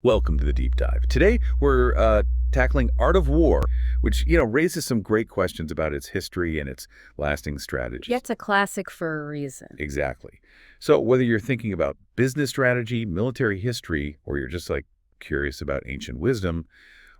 Welcome to the deep dive. Today we're tackling Art of War, which raises some great questions about its history and its lasting strategies. It's a classic for a reason. Exactly. So whether you're thinking about business strategy, military history, or you're just curious about ancient wisdom,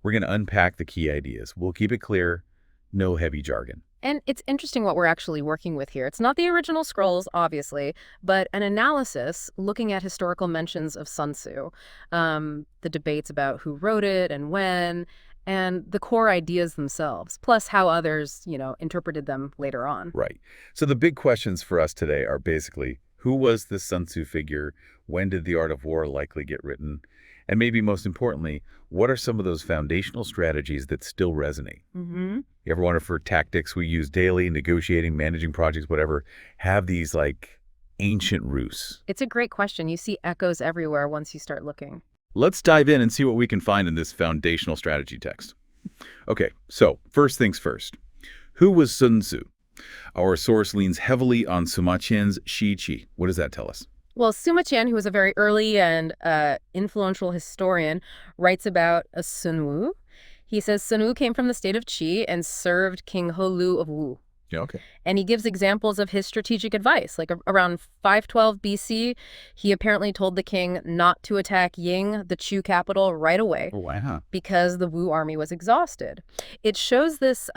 we're going to unpack the key ideas. We'll keep it clear, no heavy jargon. And it's interesting what we're actually working with here. It's not the original scrolls, obviously, but an analysis looking at historical mentions of Sun Tzu, the debates about who wrote it and when, and the core ideas themselves, plus how others, interpreted them later on. Right. So the big questions for us today are basically, who was this Sun Tzu figure? When did the Art of War likely get written? And maybe most importantly, what are some of those foundational strategies that still resonate? Mm-hmm. You ever wonder for tactics we use daily, negotiating, managing projects, whatever, have these ancient roots? It's a great question. You see echoes everywhere once you start looking. Let's dive in and see what we can find in this foundational strategy text. Okay, so first things first. Who was Sun Tzu? Our source leans heavily on Sima Qian's Shi Qi. What does that tell us? Well, Sima Qian, who was a very early and influential historian, writes about a Sun Wu. He says Sun Wu came from the state of Qi and served King He Lu of Wu. Yeah, okay. And he gives examples of his strategic advice. Around 512 BC, he apparently told the king not to attack Ying, the Chu capital, right away. Oh, wow. Because the Wu army was exhausted. It shows this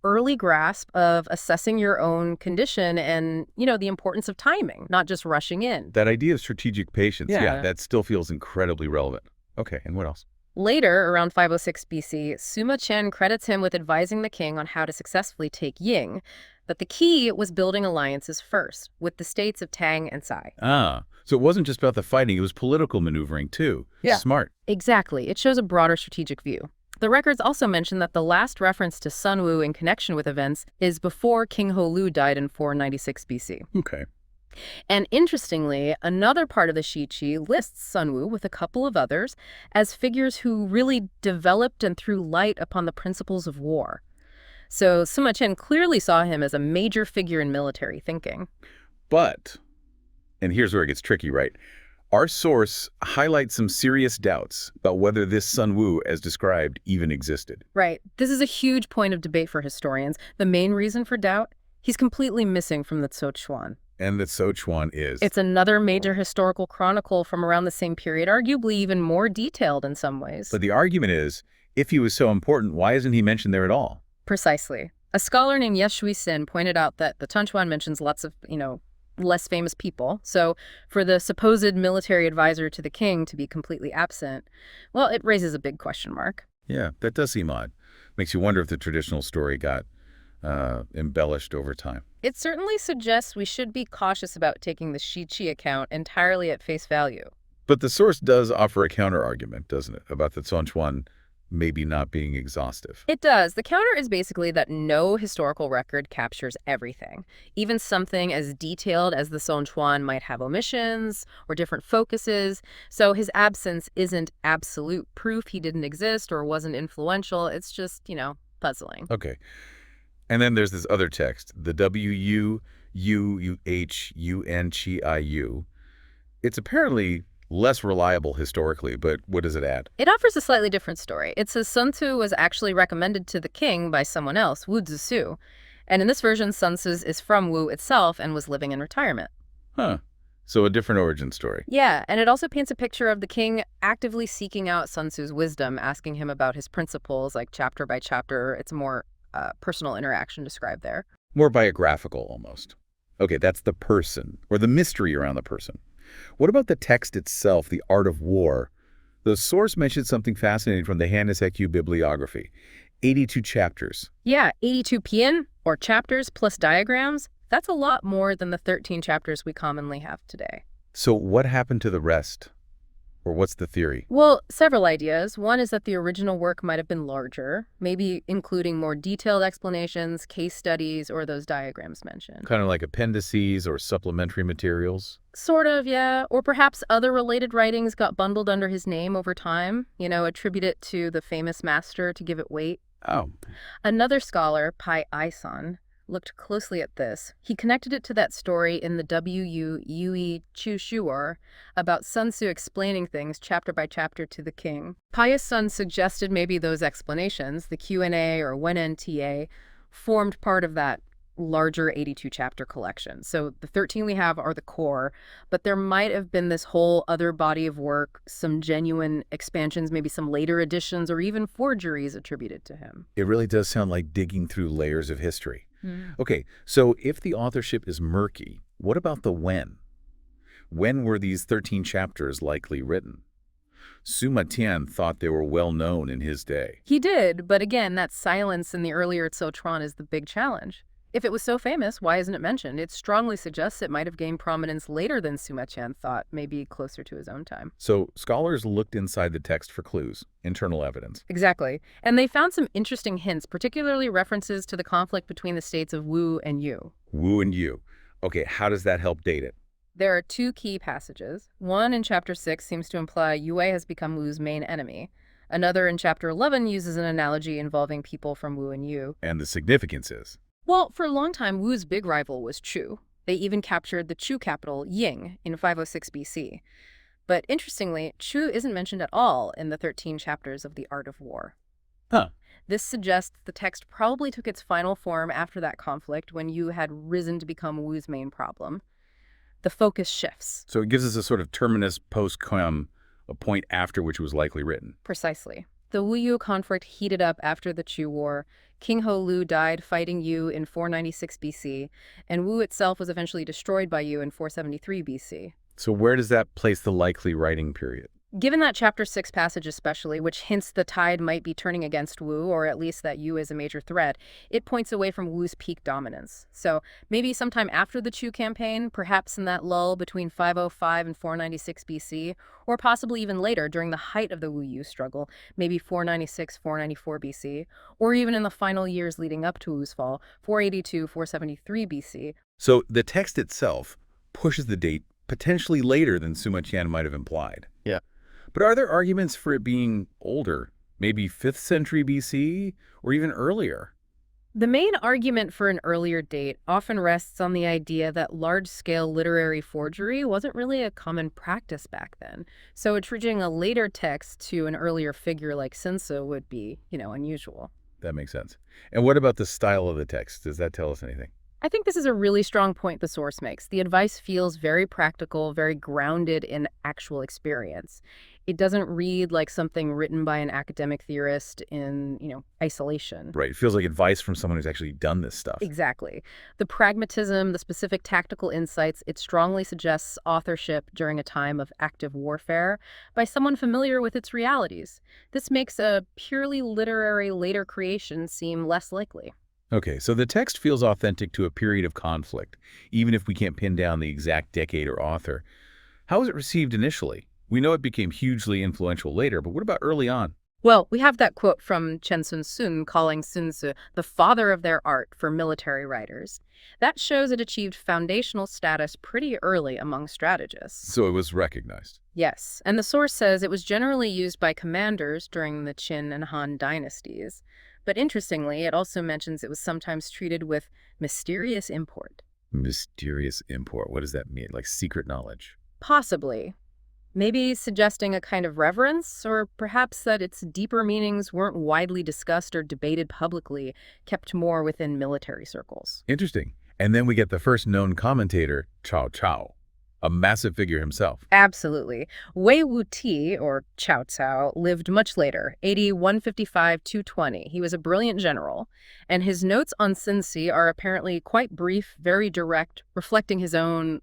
early grasp of assessing your own condition and, the importance of timing, not just rushing in. That idea of strategic patience, Yeah. that still feels incredibly relevant. Okay, and what else? Later, around 506 BC, Sima Qian credits him with advising the king on how to successfully take Ying, but the key was building alliances first, with the states of Tang and Sai. Ah, so it wasn't just about the fighting, it was political maneuvering too. Yeah. Smart. Exactly. It shows a broader strategic view. The records also mention that the last reference to Sun Wu in connection with events is before King He Lu died in 496 BC. Okay. And interestingly, another part of the Shi Qi lists Sun Wu with a couple of others as figures who really developed and threw light upon the principles of war. So Sima Qian clearly saw him as a major figure in military thinking. But, and here's where it gets tricky, right? Our source highlights some serious doubts about whether this Sun Wu, as described, even existed. Right. This is a huge point of debate for historians. The main reason for doubt? He's completely missing from the Tso Chuan. And the Tso Chuan is? It's another major historical chronicle from around the same period, arguably even more detailed in some ways. But the argument is, if he was so important, why isn't he mentioned there at all? Precisely. A scholar named Ye Shui-sin pointed out that the Tso Chuan mentions lots of, less famous people. So for the supposed military advisor to the king to be completely absent, well, it raises a big question mark. Yeah, that does seem odd. Makes you wonder if the traditional story got embellished over time. It certainly suggests we should be cautious about taking the Shi Qi account entirely at face value. But the source does offer a counter-argument, doesn't it, about the Tso Chuan maybe not being exhaustive. It does. The counter is basically that no historical record captures everything. Even something as detailed as the Tso Chuan might have omissions or different focuses. So his absence isn't absolute proof he didn't exist or wasn't influential. It's just, puzzling. Okay. And then there's this other text, the Wuhuchiu. It's apparently less reliable historically, but what does it add? It offers a slightly different story. It says Sun Tzu was actually recommended to the king by someone else, Wu Zixu. And in this version, Sun Tzu is from Wu itself and was living in retirement. Huh. So a different origin story. Yeah, and it also paints a picture of the king actively seeking out Sun Tzu's wisdom, asking him about his principles, like chapter by chapter. It's more personal interaction described there. More biographical, almost. Okay, that's the person, or the mystery around the person. What about the text itself, the Art of War? The source mentioned something fascinating from the Hannes Ecu bibliography. 82 chapters. Yeah, 82 pian, or chapters plus diagrams. That's a lot more than the 13 chapters we commonly have today. So what happened to the rest? Or what's the theory? Well, several ideas. One is that the original work might have been larger, maybe including more detailed explanations, case studies, or those diagrams mentioned. Kind of like appendices or supplementary materials? Sort of, yeah. Or perhaps other related writings got bundled under his name over time, attribute it to the famous master to give it weight. Oh. Another scholar, Pai Aisan, looked closely at this. He connected it to that story in the Wu Yui Chu Shuor about Sun Tzu explaining things chapter by chapter to the king. Pious Sun suggested maybe those explanations, the Q&A or Wen-En-Ta, formed part of that larger 82-chapter collection. So the 13 we have are the core, but there might have been this whole other body of work, some genuine expansions, maybe some later additions, or even forgeries attributed to him. It really does sound like digging through layers of history. Okay, so if the authorship is murky, what about the when? When were these 13 chapters likely written? Sima Tian thought they were well known in his day. He did, but again, that silence in the earlier Tso is the big challenge. If it was so famous, why isn't it mentioned? It strongly suggests it might have gained prominence later than Sima Tian thought, maybe closer to his own time. So scholars looked inside the text for clues, internal evidence. Exactly. And they found some interesting hints, particularly references to the conflict between the states of Wu and Yu. Wu and Yu. Okay, how does that help date it? There are two key passages. One in chapter 6 seems to imply Yue has become Wu's main enemy. Another in chapter 11 uses an analogy involving people from Wu and Yu. And the significance is? Well, for a long time, Wu's big rival was Chu. They even captured the Chu capital, Ying, in 506 BC. But interestingly, Chu isn't mentioned at all in the 13 chapters of The Art of War. Huh. This suggests the text probably took its final form after that conflict when Yu had risen to become Wu's main problem. The focus shifts. So it gives us a sort of terminus post quem, a point after which it was likely written. Precisely. The Wu-Yu conflict heated up after the Chu War. King Ho-Lu died fighting Yu in 496 BC, and Wu itself was eventually destroyed by Yu in 473 BC. So where does that place the likely writing period? Given that chapter 6 passage especially, which hints the tide might be turning against Wu, or at least that Yu is a major threat, it points away from Wu's peak dominance. So maybe sometime after the Chu campaign, perhaps in that lull between 505 and 496 BC, or possibly even later during the height of the Wu-Yu struggle, maybe 496, 494 BC, or even in the final years leading up to Wu's fall, 482, 473 BC. So the text itself pushes the date potentially later than Sima Tian might have implied. Yeah. But are there arguments for it being older, maybe 5th century BC, or even earlier? The main argument for an earlier date often rests on the idea that large-scale literary forgery wasn't really a common practice back then. So attributing a later text to an earlier figure like Sun Tzu would be, unusual. That makes sense. And what about the style of the text? Does that tell us anything? I think this is a really strong point the source makes. The advice feels very practical, very grounded in actual experience. It doesn't read like something written by an academic theorist in, isolation. Right. It feels like advice from someone who's actually done this stuff. Exactly. The pragmatism, the specific tactical insights, it strongly suggests authorship during a time of active warfare by someone familiar with its realities. This makes a purely literary later creation seem less likely. Okay, so the text feels authentic to a period of conflict, even if we can't pin down the exact decade or author. How was it received initially? We know it became hugely influential later, but what about early on? Well, we have that quote from Chen Sun calling Sun Tzu the father of their art for military writers. That shows it achieved foundational status pretty early among strategists. So it was recognized. Yes, and the source says it was generally used by commanders during the Qin and Han dynasties. But interestingly, it also mentions it was sometimes treated with mysterious import. Mysterious import. What does that mean? Like secret knowledge? Possibly. Maybe suggesting a kind of reverence, or perhaps that its deeper meanings weren't widely discussed or debated publicly, kept more within military circles. Interesting. And then we get the first known commentator, Cao Cao, a massive figure himself. Wei Wuti, or Cao Cao, lived much later, AD 155-220. He was a brilliant general, and his notes on Sun Tzu are apparently quite brief, very direct, reflecting his own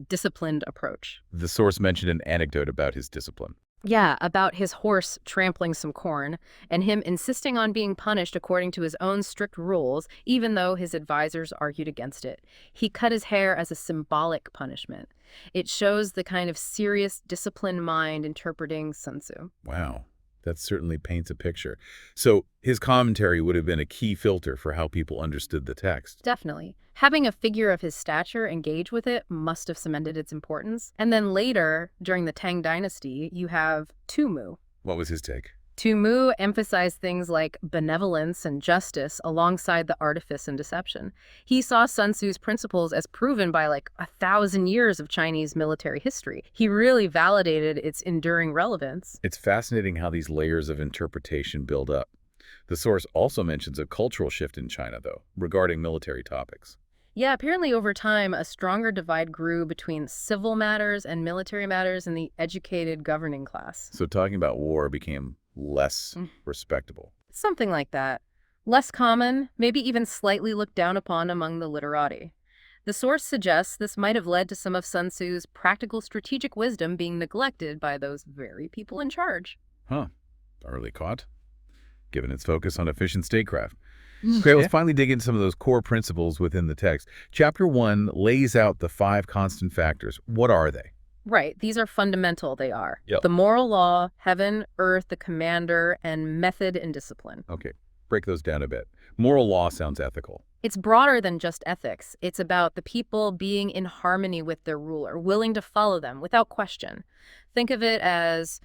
disciplined approach. The source mentioned an anecdote about his discipline. Yeah, about his horse trampling some corn, and him insisting on being punished according to his own strict rules, even though his advisors argued against it. He cut his hair as a symbolic punishment. It shows the kind of serious, disciplined mind interpreting Sun Tzu. Wow, that certainly paints a picture. So his commentary would have been a key filter for how people understood the text. Definitely. Having a figure of his stature engage with it must have cemented its importance. And then later, during the Tang Dynasty, you have Tu Mu. What was his take? Tu Mu emphasized things like benevolence and justice alongside the artifice and deception. He saw Sun Tzu's principles as proven by like 1,000 years of Chinese military history. He really validated its enduring relevance. It's fascinating how these layers of interpretation build up. The source also mentions a cultural shift in China, though, regarding military topics. Yeah, apparently over time, a stronger divide grew between civil matters and military matters in the educated governing class. So talking about war became less respectable. Something like that. Less common, maybe even slightly looked down upon among the literati. The source suggests this might have led to some of Sun Tzu's practical strategic wisdom being neglected by those very people in charge. Huh. Early caught, given its focus on efficient statecraft. Okay, let's finally dig into some of those core principles within the text. Chapter 1 lays out the 5 constant factors. What are they? Right, these are fundamental, they are. Yep. The moral law, heaven, earth, the commander, and method and discipline. Okay, break those down a bit. Moral law sounds ethical. It's broader than just ethics. It's about the people being in harmony with their ruler, willing to follow them without question. Think of it as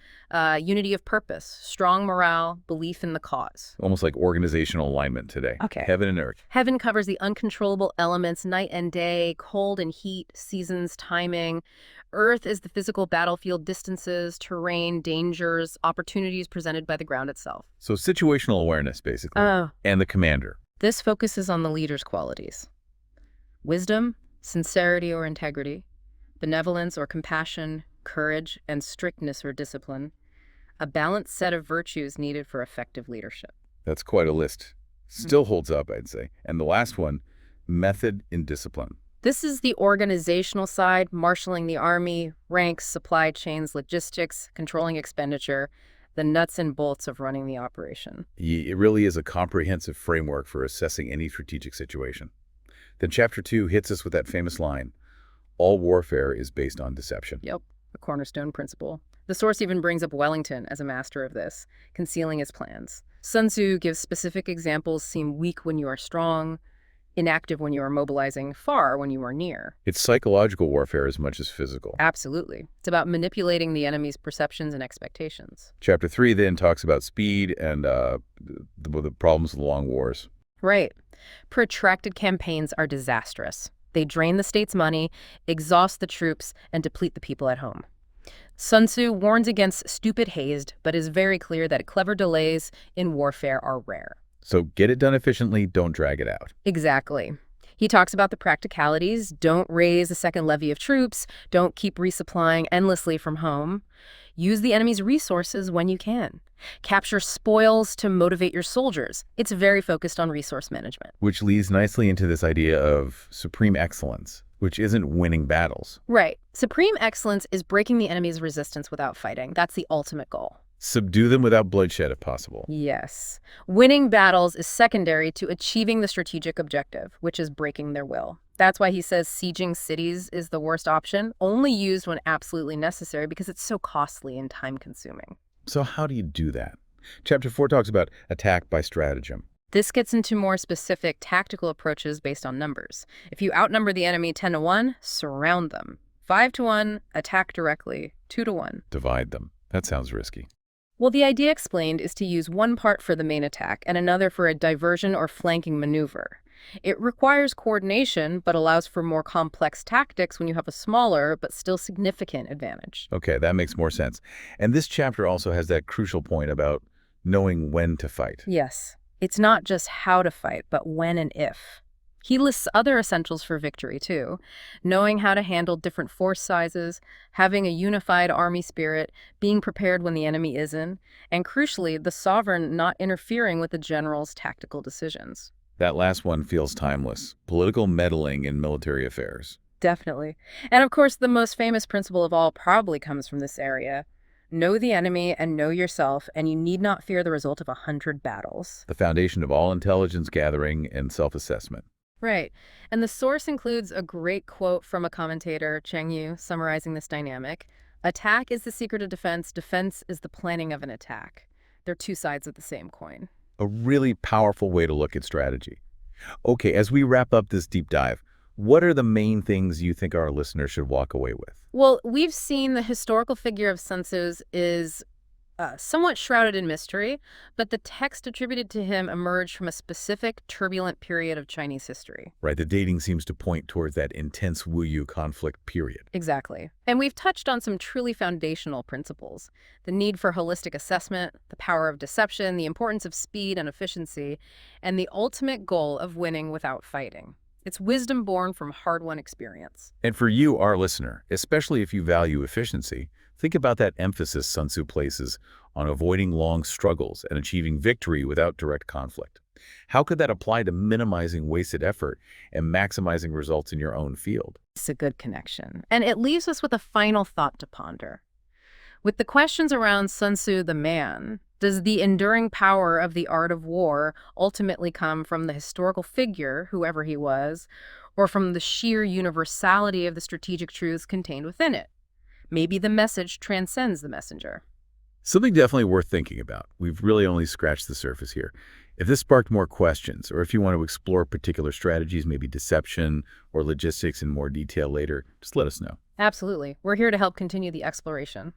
unity of purpose, strong morale, belief in the cause. Almost like organizational alignment today. Okay. Heaven and earth. Heaven covers the uncontrollable elements, night and day, cold and heat, seasons, timing. Earth is the physical battlefield, distances, terrain, dangers, opportunities presented by the ground itself. So situational awareness, basically. And the commander. This focuses on the leader's qualities. Wisdom, sincerity or integrity, benevolence or compassion, courage, and strictness or discipline. A balanced set of virtues needed for effective leadership. That's quite a list. Still holds up, I'd say. And the last one, method and discipline. This is the organizational side, marshaling the army, ranks, supply chains, logistics, controlling expenditure, the nuts and bolts of running the operation. It really is a comprehensive framework for assessing any strategic situation. Then Chapter 2 hits us with that famous line, all warfare is based on deception. Yep, a cornerstone principle. The source even brings up Wellington as a master of this, concealing his plans. Sun Tzu gives specific examples: seem weak when you are strong, inactive when you are mobilizing, far when you are near. It's psychological warfare as much as physical. Absolutely. It's about manipulating the enemy's perceptions and expectations. Chapter 3 then talks about speed and the problems of the long wars. Right. Protracted campaigns are disastrous. They drain the state's money, exhaust the troops, and deplete the people at home. Sun Tzu warns against stupid haste, but is very clear that clever delays in warfare are rare. So get it done efficiently, don't drag it out. Exactly. He talks about the practicalities. Don't raise a second levy of troops. Don't keep resupplying endlessly from home. Use the enemy's resources when you can. Capture spoils to motivate your soldiers. It's very focused on resource management. Which leads nicely into this idea of supreme excellence, which isn't winning battles. Right. Supreme excellence is breaking the enemy's resistance without fighting. That's the ultimate goal. Subdue them without bloodshed if possible. Yes. Winning battles is secondary to achieving the strategic objective, which is breaking their will. That's why he says sieging cities is the worst option, only used when absolutely necessary because it's so costly and time-consuming. So how do you do that? Chapter 4 talks about attack by stratagem. This gets into more specific tactical approaches based on numbers. If you outnumber the enemy 10-1, surround them. 5-1, attack directly. 2-1. Divide them. That sounds risky. Well, the idea explained is to use one part for the main attack and another for a diversion or flanking maneuver. It requires coordination, but allows for more complex tactics when you have a smaller but still significant advantage. Okay, that makes more sense. And this chapter also has that crucial point about knowing when to fight. Yes, it's not just how to fight, but when and if. He lists other essentials for victory, too. Knowing how to handle different force sizes, having a unified army spirit, being prepared when the enemy isn't, and crucially, the sovereign not interfering with the general's tactical decisions. That last one feels timeless. Political meddling in military affairs. Definitely. And of course, the most famous principle of all probably comes from this area. Know the enemy and know yourself, and you need not fear the result of 100 battles. The foundation of all intelligence gathering and self-assessment. Right. And the source includes a great quote from a commentator, Cheng Yu, summarizing this dynamic. Attack is the secret of defense. Defense is the planning of an attack. They're two sides of the same coin. A really powerful way to look at strategy. Okay, as we wrap up this deep dive, what are the main things you think our listeners should walk away with? Well, we've seen the historical figure of Sun Tzu is somewhat shrouded in mystery, but the text attributed to him emerged from a specific turbulent period of Chinese history. Right, the dating seems to point towards that intense Wu Yu conflict period. Exactly. And we've touched on some truly foundational principles: the need for holistic assessment, the power of deception, the importance of speed and efficiency, and the ultimate goal of winning without fighting. It's wisdom born from hard-won experience. And for you, our listener, especially if you value efficiency, think about that emphasis Sun Tzu places on avoiding long struggles and achieving victory without direct conflict. How could that apply to minimizing wasted effort and maximizing results in your own field? It's a good connection. And it leaves us with a final thought to ponder. With the questions around Sun Tzu the man, does the enduring power of the art of war ultimately come from the historical figure, whoever he was, or from the sheer universality of the strategic truths contained within it? Maybe the message transcends the messenger. Something definitely worth thinking about. We've really only scratched the surface here. If this sparked more questions, or if you want to explore particular strategies, maybe deception or logistics in more detail later, just let us know. Absolutely. We're here to help continue the exploration.